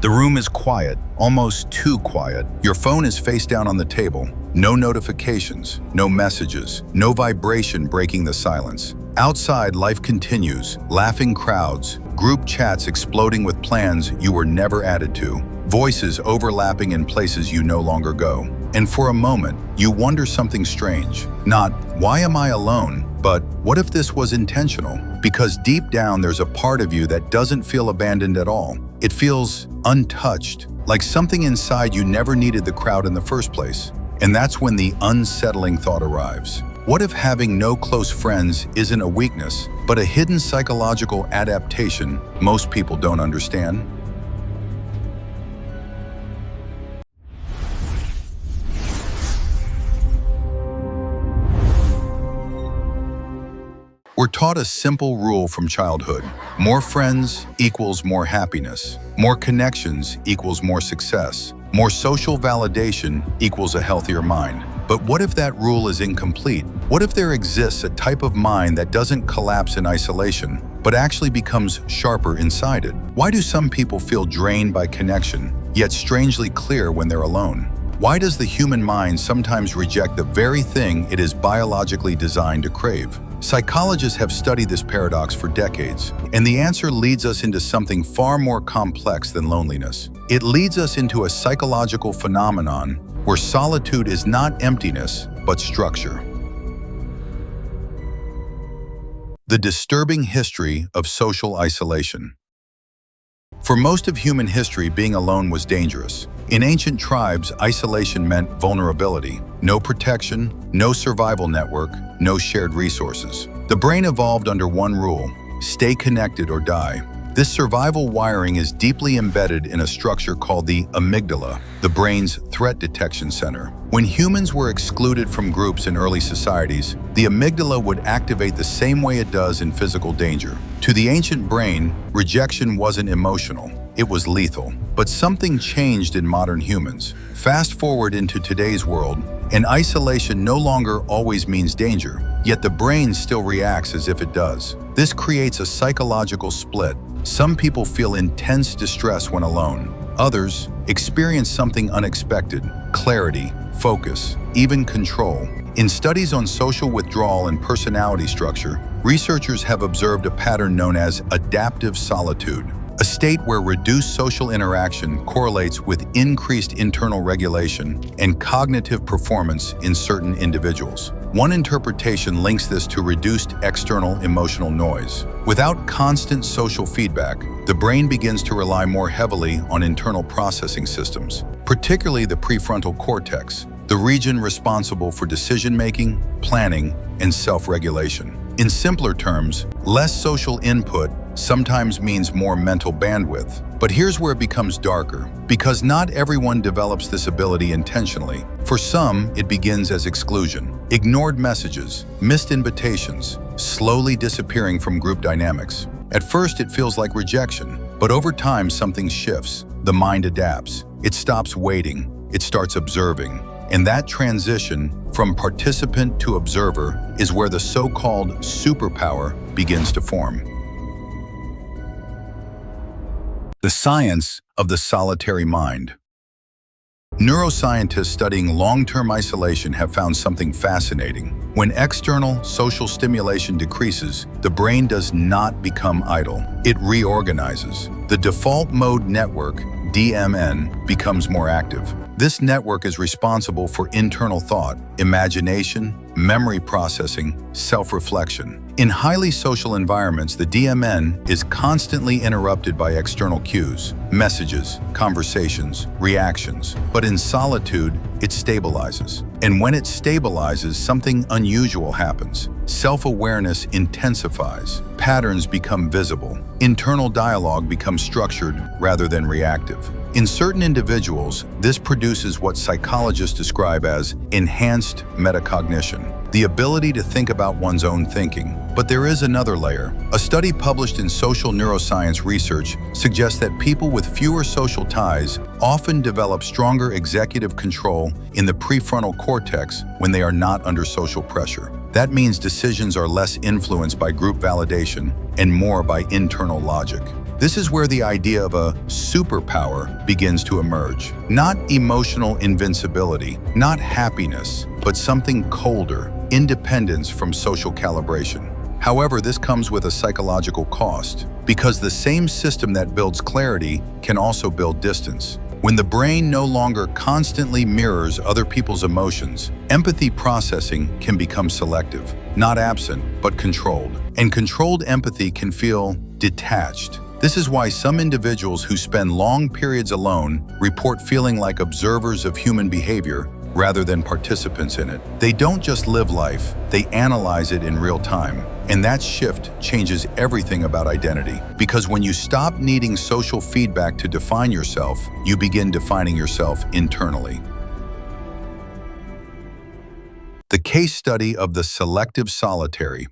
The room is quiet, almost too quiet. Your phone is face down on the table. No notifications, no messages, no vibration breaking the silence. Outside, life continues, laughing crowds, group chats exploding with plans you were never added to, voices overlapping in places you no longer go. And for a moment, you wonder something strange. Not, why am I alone? But what if this was intentional? Because deep down, there's a part of you that doesn't feel abandoned at all. It feels untouched, like something inside you never needed the crowd in the first place. And that's when the unsettling thought arrives. What if having no close friends isn't a weakness, but a hidden psychological adaptation most people don't understand? We're taught a simple rule from childhood. More friends equals more happiness. More connections equals more success. More social validation equals a healthier mind. But what if that rule is incomplete? What if there exists a type of mind that doesn't collapse in isolation, but actually becomes sharper inside it? Why do some people feel drained by connection, yet strangely clear when they're alone? Why does the human mind sometimes reject the very thing it is biologically designed to crave? Psychologists have studied this paradox for decades, and the answer leads us into something far more complex than loneliness. It leads us into a psychological phenomenon where solitude is not emptiness, but structure. The disturbing history of social isolation. For most of human history, being alone was dangerous. In ancient tribes, isolation meant vulnerability. No protection, no survival network, no shared resources. The brain evolved under one rule: stay connected or die. This survival wiring is deeply embedded in a structure called the amygdala, the brain's threat detection center. When humans were excluded from groups in early societies, the amygdala would activate the same way it does in physical danger. To the ancient brain, rejection wasn't emotional, it was lethal. But something changed in modern humans. Fast forward into today's world, and isolation no longer always means danger, yet the brain still reacts as if it does. This creates a psychological split. Some people feel intense distress when alone. Others experience something unexpected: clarity, focus, even control. In studies on social withdrawal and personality structure, researchers have observed a pattern known as adaptive solitude, a state where reduced social interaction correlates with increased internal regulation and cognitive performance in certain individuals. One interpretation links this to reduced external emotional noise. Without constant social feedback, the brain begins to rely more heavily on internal processing systems, particularly the prefrontal cortex, the region responsible for decision-making, planning, and self-regulation. In simpler terms, less social input sometimes means more mental bandwidth. But here's where it becomes darker, because not everyone develops this ability intentionally. For some, it begins as exclusion, ignored messages, missed invitations, slowly disappearing from group dynamics. At first, it feels like rejection, but over time, something shifts. The mind adapts. It stops waiting. It starts observing. And that transition from participant to observer is where the so-called superpower begins to form. The science of the solitary mind. Neuroscientists studying long-term isolation have found something fascinating. When external social stimulation decreases, the brain does not become idle. It reorganizes. The default mode network, DMN, becomes more active. This network is responsible for internal thought, imagination, memory processing, self-reflection. In highly social environments, the DMN is constantly interrupted by external cues, messages, conversations, reactions. But in solitude, it stabilizes. And when it stabilizes, something unusual happens. Self-awareness intensifies. Patterns become visible. Internal dialogue becomes structured rather than reactive. In certain individuals, this produces what psychologists describe as enhanced metacognition, the ability to think about one's own thinking. But there is another layer. A study published in Social Neuroscience Research suggests that people with fewer social ties often develop stronger executive control in the prefrontal cortex when they are not under social pressure. That means decisions are less influenced by group validation and more by internal logic. This is where the idea of a superpower begins to emerge. Not emotional invincibility, not happiness, but something colder, independence from social calibration. However, this comes with a psychological cost, because the same system that builds clarity can also build distance. When the brain no longer constantly mirrors other people's emotions, empathy processing can become selective, not absent, but controlled. And controlled empathy can feel detached. This is why some individuals who spend long periods alone report feeling like observers of human behavior rather than participants in it. They don't just live life, they analyze it in real time. And that shift changes everything about identity. Because when you stop needing social feedback to define yourself, you begin defining yourself internally. The case study of the selective solitary.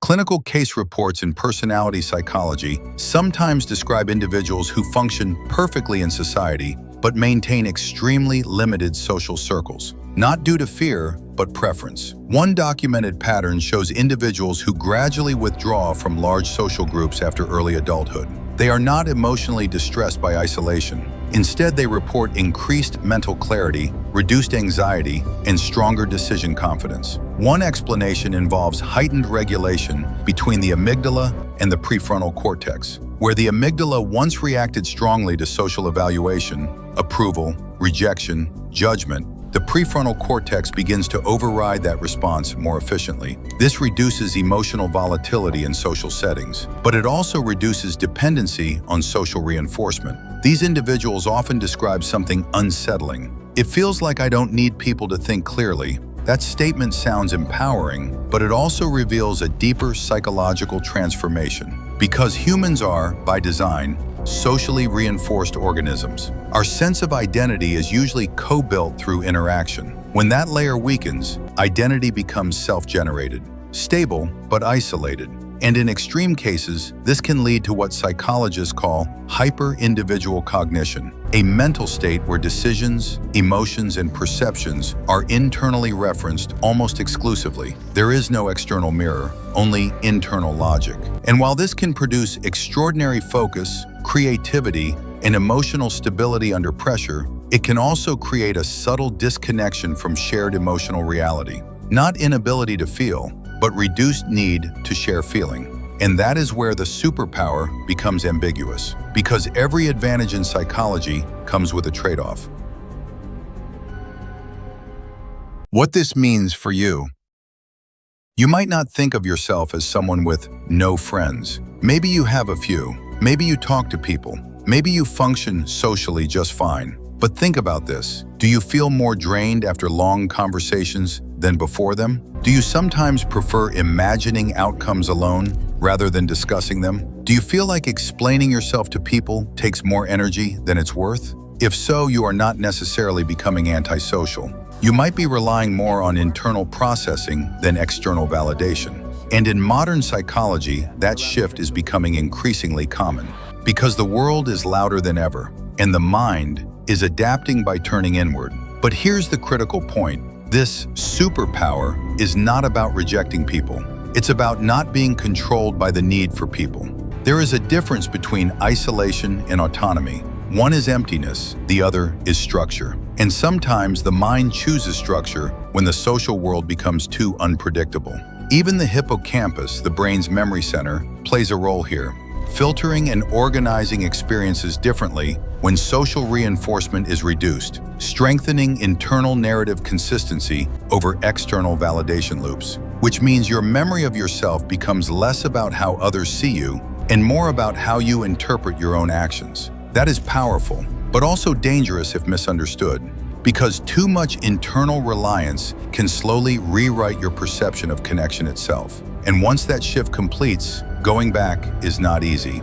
Clinical case reports in personality psychology sometimes describe individuals who function perfectly in society but maintain extremely limited social circles, not due to fear, but preference. One documented pattern shows individuals who gradually withdraw from large social groups after early adulthood. They are not emotionally distressed by isolation. Instead, they report increased mental clarity, reduced anxiety, and stronger decision confidence. One explanation involves heightened regulation between the amygdala and the prefrontal cortex, where the amygdala once reacted strongly to social evaluation, approval, rejection, judgment. The prefrontal cortex begins to override that response more efficiently. This reduces emotional volatility in social settings, but it also reduces dependency on social reinforcement. These individuals often describe something unsettling. It feels like I don't need people to think clearly. That statement sounds empowering, but it also reveals a deeper psychological transformation. Because humans are, by design, socially reinforced organisms. Our sense of identity is usually co-built through interaction. When that layer weakens, identity becomes self-generated, stable but isolated. And in extreme cases, this can lead to what psychologists call hyper-individual cognition, a mental state where decisions, emotions, and perceptions are internally referenced almost exclusively. There is no external mirror, only internal logic. And while this can produce extraordinary focus, creativity, and emotional stability under pressure, it can also create a subtle disconnection from shared emotional reality. Not inability to feel, but reduced need to share feeling. And that is where the superpower becomes ambiguous, because every advantage in psychology comes with a trade-off. What this means for you. You might not think of yourself as someone with no friends. Maybe you have a few. Maybe you talk to people. Maybe you function socially just fine. But think about this. Do you feel more drained after long conversations than before them? Do you sometimes prefer imagining outcomes alone rather than discussing them? Do you feel like explaining yourself to people takes more energy than it's worth? If so, you are not necessarily becoming antisocial. You might be relying more on internal processing than external validation. And in modern psychology, that shift is becoming increasingly common. Because the world is louder than ever, and the mind is adapting by turning inward. But here's the critical point. This superpower is not about rejecting people. It's about not being controlled by the need for people. There is a difference between isolation and autonomy. One is emptiness, the other is structure. And sometimes the mind chooses structure when the social world becomes too unpredictable. Even the hippocampus, the brain's memory center, plays a role here, filtering and organizing experiences differently when social reinforcement is reduced, strengthening internal narrative consistency over external validation loops, which means your memory of yourself becomes less about how others see you and more about how you interpret your own actions. That is powerful, but also dangerous if misunderstood, because too much internal reliance can slowly rewrite your perception of connection itself. And once that shift completes, going back is not easy.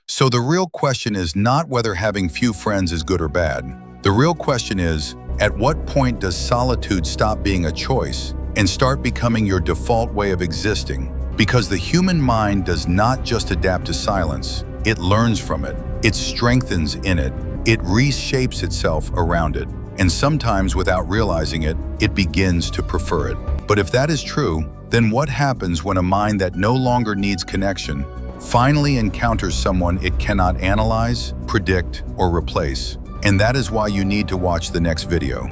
So the real question is not whether having few friends is good or bad. The real question is, at what point does solitude stop being a choice and start becoming your default way of existing? Because the human mind does not just adapt to silence, it learns from it, it strengthens in it, it reshapes itself around it, and sometimes without realizing it, it begins to prefer it. But if that is true, Then what happens when a mind that no longer needs connection finally encounters someone it cannot analyze, predict, or replace? And that is why you need to watch the next video.